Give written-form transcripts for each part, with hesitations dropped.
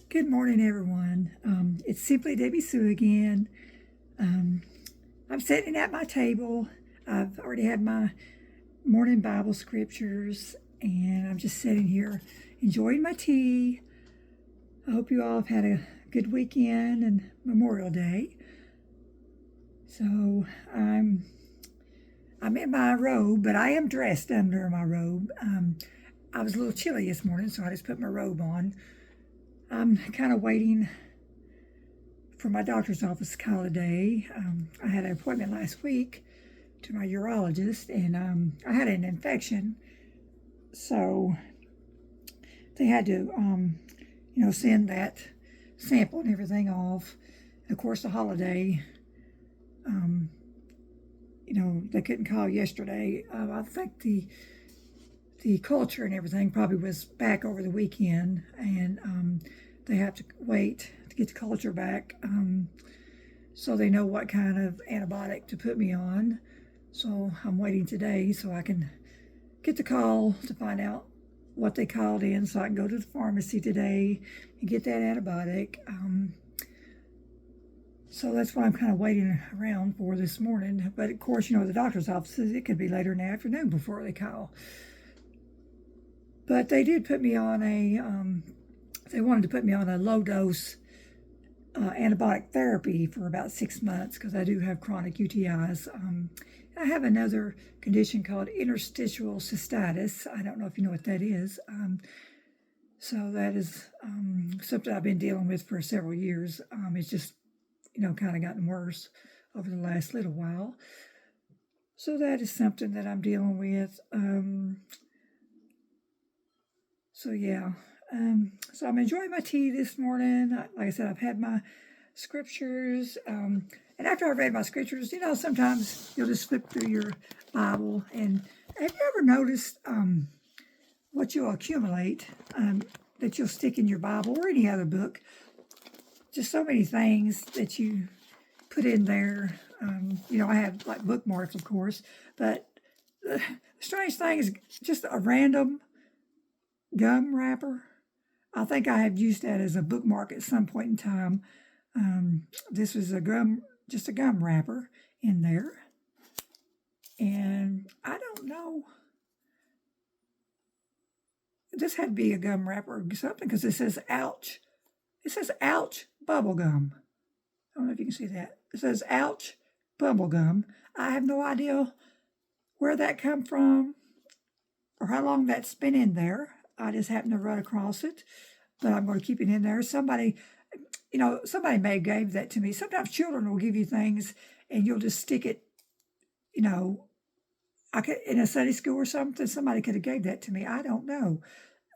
Good morning, everyone. It's Simply Debbie Sue again. Um, I'm sitting at my table. I've already had my morning Bible scriptures, and I'm just sitting here enjoying my tea. I hope you all have had a good weekend and Memorial Day. So I'm in my robe, but I am dressed under my robe. I was a little chilly this morning, so I just put my robe on. I'm kind of waiting for my doctor's office to call today. I had an appointment last week to my urologist, and I had an infection, so they had to, send that sample and everything off. And of course, the holiday, they couldn't call yesterday. I think the culture and everything probably was back over the weekend, and they have to wait to get the culture back so they know what kind of antibiotic to put me on. So I'm waiting today so I can get the call to find out what they called in so I can go to the pharmacy today and get that antibiotic. So that's what I'm kind of waiting around for this morning. But of course, the doctor's offices, it could be later in the afternoon before they call. But they did put me on they wanted to put me on a low dose antibiotic therapy for about 6 months because I do have chronic UTIs. I have another condition called interstitial cystitis. I don't know if you know what that is. So that is something I've been dealing with for several years. It's just, kind of gotten worse over the last little while. So that is something that I'm dealing with. So yeah. So I'm enjoying my tea this morning. Like I said, I've had my scriptures. And after I've read my scriptures, sometimes you'll just flip through your Bible. And have you ever noticed what you'll accumulate that you'll stick in your Bible or any other book? Just so many things that you put in there. I have like bookmarks, of course, but the strange thing is just a random gum wrapper. I think I have used that as a bookmark at some point in time. This was just a gum wrapper in there. And I don't know. This had to be a gum wrapper or something because it says ouch. It says ouch bubble gum. I don't know if you can see that. It says ouch bubble gum. I have no idea where that come from or how long that's been in there. I just happened to run across it, but I'm going to keep it in there. Somebody may have gave that to me. Sometimes children will give you things and you'll just stick it, in a Sunday school or something. Somebody could have gave that to me. I don't know.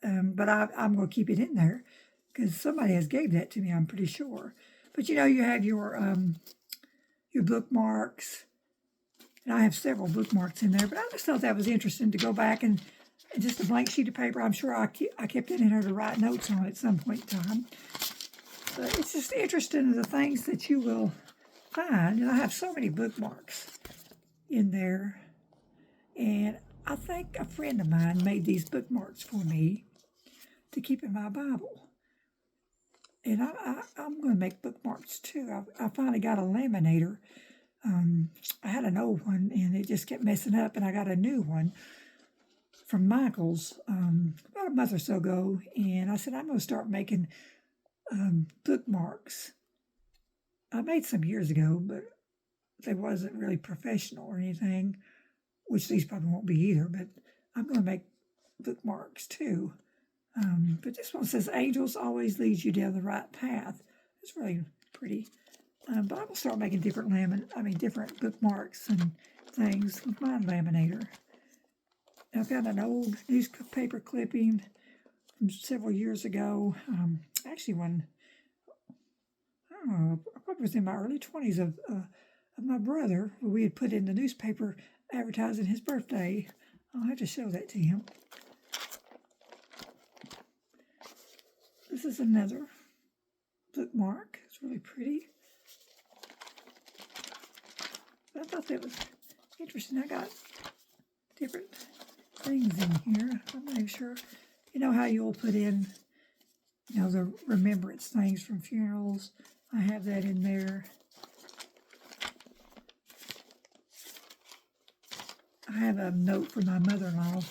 But I'm going to keep it in there because somebody has gave that to me, I'm pretty sure. But you have your bookmarks, and I have several bookmarks in there. But I just thought that was interesting to go back and just a blank sheet of paper. I'm sure I kept it in there to write notes on at some point in time. But it's just interesting the things that you will find. And I have so many bookmarks in there. And I think a friend of mine made these bookmarks for me to keep in my Bible. And I'm going to make bookmarks too. I finally got a laminator. I had an old one and it just kept messing up, and I got a new one from Michael's about a month or so ago, and I said I'm going to start making bookmarks. I made some years ago, but they wasn't really professional or anything, which these probably won't be either, but I'm going to make bookmarks too. But this one says, angels always lead you down the right path. It's really pretty. But I'm going to start making different bookmarks and things with my laminator. I found an old newspaper clipping from several years ago. Actually, one, I don't know, I probably was in my early 20s of my brother. We had put in the newspaper advertising his birthday. I'll have to show that to him. This is another bookmark. It's really pretty. I thought that was interesting. I got different things in here. I'm not even sure. You know how you'll put in the remembrance things from funerals. I have that in there. I have a note from my mother-in-law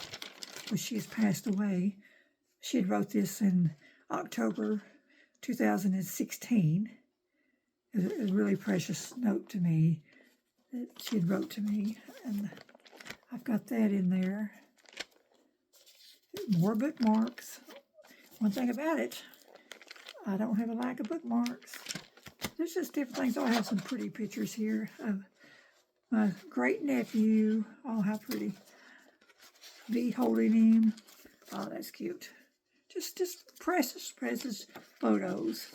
when she has passed away. She had wrote this in October 2016. It was a really precious note to me that she had wrote to me, and I've got that in there. More bookmarks. One thing about it, I don't have a lack of bookmarks. There's just different things. I have some pretty pictures here of my great nephew. Oh, how pretty. V holding him. Oh, that's cute. Just precious photos.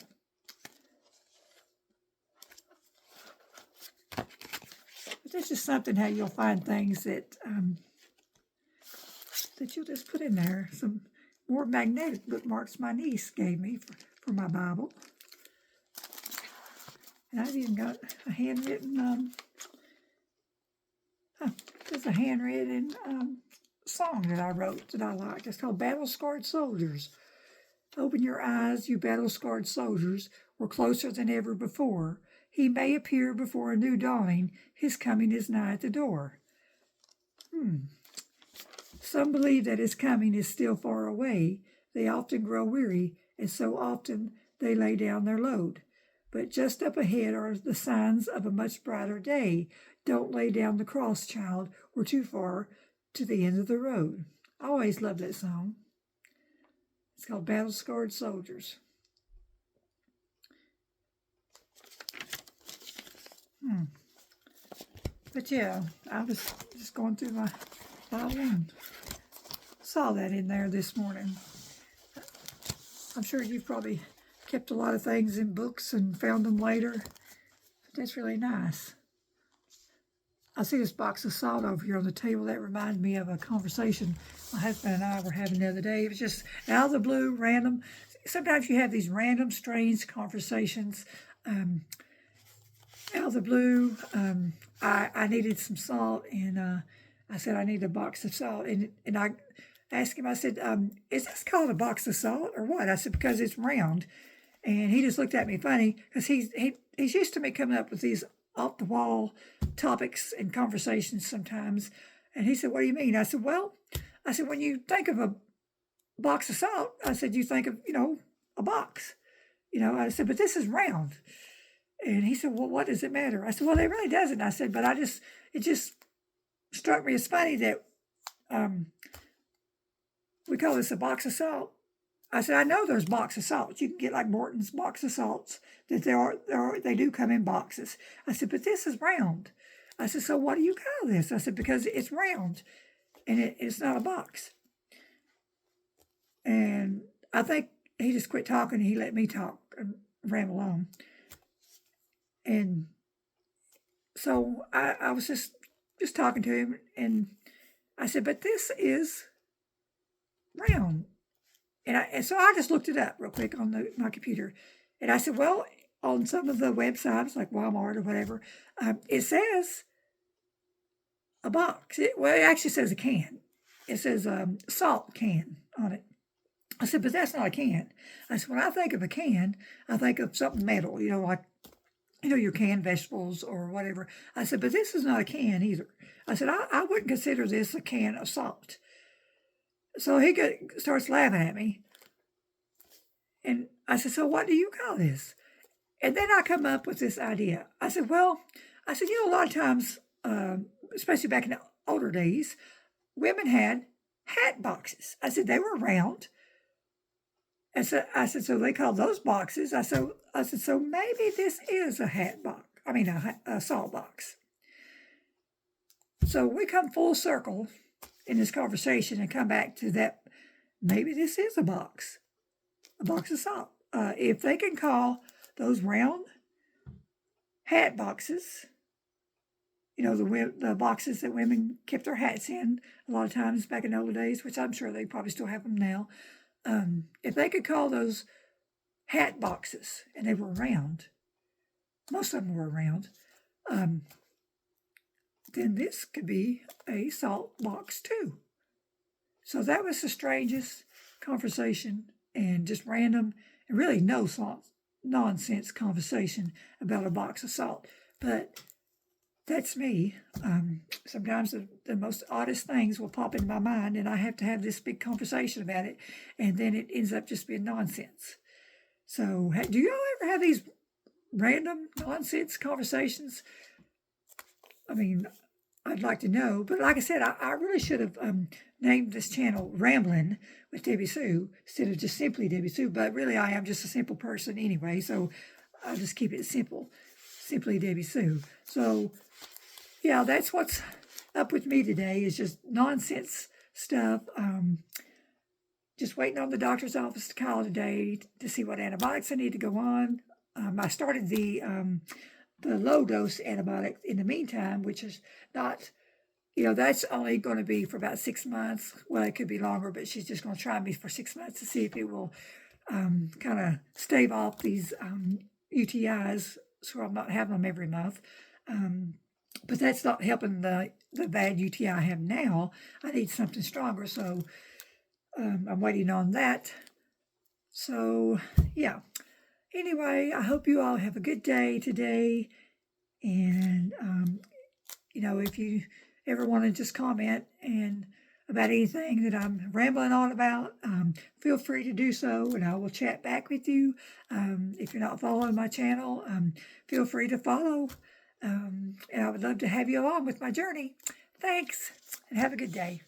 But that's just something how you'll find things that that you'll just put in there. Some more magnetic bookmarks my niece gave me for my Bible. And I've even got a handwritten, there's a handwritten song that I wrote that I like. It's called Battle Scarred Soldiers. Open your eyes, you battle-scarred soldiers. We're closer than ever before. He may appear before a new dawning. His coming is nigh at the door. Some believe that his coming is still far away. They often grow weary, and so often they lay down their load. But just up ahead are the signs of a much brighter day. Don't lay down the cross, child. We're too far to the end of the road. I always loved that song. It's called Battle Scarred Soldiers. But yeah, I was just going through my Bible and saw that in there this morning. I'm sure you've probably kept a lot of things in books and found them later. But that's really nice. I see this box of salt over here on the table. That reminded me of a conversation my husband and I were having the other day. It was just out of the blue, random. Sometimes you have these random, strange conversations. Out of the blue, I needed some salt, and I said I need a box of salt. And I asked him, I said, is this called a box of salt or what? I said, because it's round. And he just looked at me funny because he's used to me coming up with these off-the-wall topics and conversations sometimes. And he said, what do you mean? I said, when you think of a box of salt, I said, you think of, a box. I said, but this is round. And he said, well, what does it matter? I said, well, it really doesn't. I said, but it just struck me as funny that we call this a box of salt. I said, I know there's box of salts. You can get like Morton's box of salts, that they do come in boxes. I said, but this is round. I said, so what do you call this? I said, because it's round and it's not a box. And I think he just quit talking and he let me talk and ramble on. And so I was just talking to him, and I said, but this is round. And so I just looked it up real quick on my computer. And I said, well, on some of the websites like Walmart or whatever, it says a box. It actually says a can. It says salt can on it. I said, but that's not a can. I said, when I think of a can, I think of something metal, like, your canned vegetables or whatever. I said, but this is not a can either. I said, I wouldn't consider this a can of salt. So he starts laughing at me. And I said, so what do you call this? And then I come up with this idea. I said, a lot of times, especially back in the older days, women had hat boxes. I said, they were round. And so I said, so they called those boxes. I said, so maybe this is a hat box. I mean, a salt box. So we come full circle in this conversation and come back to that. Maybe this is a box of salt. If they can call those round hat boxes, the boxes that women kept their hats in a lot of times back in the older days, which I'm sure they probably still have them now. If they could call those hat boxes and they were round, most of them were round, then this could be a salt box too. So that was the strangest conversation and just random. and really no nonsense conversation about a box of salt. But that's me. Sometimes the most oddest things will pop in my mind, and I have to have this big conversation about it, and then it ends up just being nonsense. So, do y'all ever have these random nonsense conversations? I mean, I'd like to know, but like I said, I really should have named this channel Ramblin' with Debbie Sue instead of just simply Debbie Sue. But really, I am just a simple person anyway, so I'll just keep it simple, simply Debbie Sue. So, yeah, that's what's up with me today is just nonsense stuff. Just waiting on the doctor's office to call today to see what antibiotics I need to go on. I started the low dose antibiotic in the meantime, which is not, that's only going to be for about 6 months. Well, it could be longer, but she's just going to try me for 6 months to see if it will kind of stave off these UTIs so I'm not having them every month. But that's not helping the bad UTI I have now. I need something stronger, so I'm waiting on that. So, yeah. Anyway, I hope you all have a good day today. And, if you ever want to just comment and about anything that I'm rambling on about, feel free to do so, and I will chat back with you. If you're not following my channel, feel free to follow. And I would love to have you along with my journey. Thanks, and have a good day.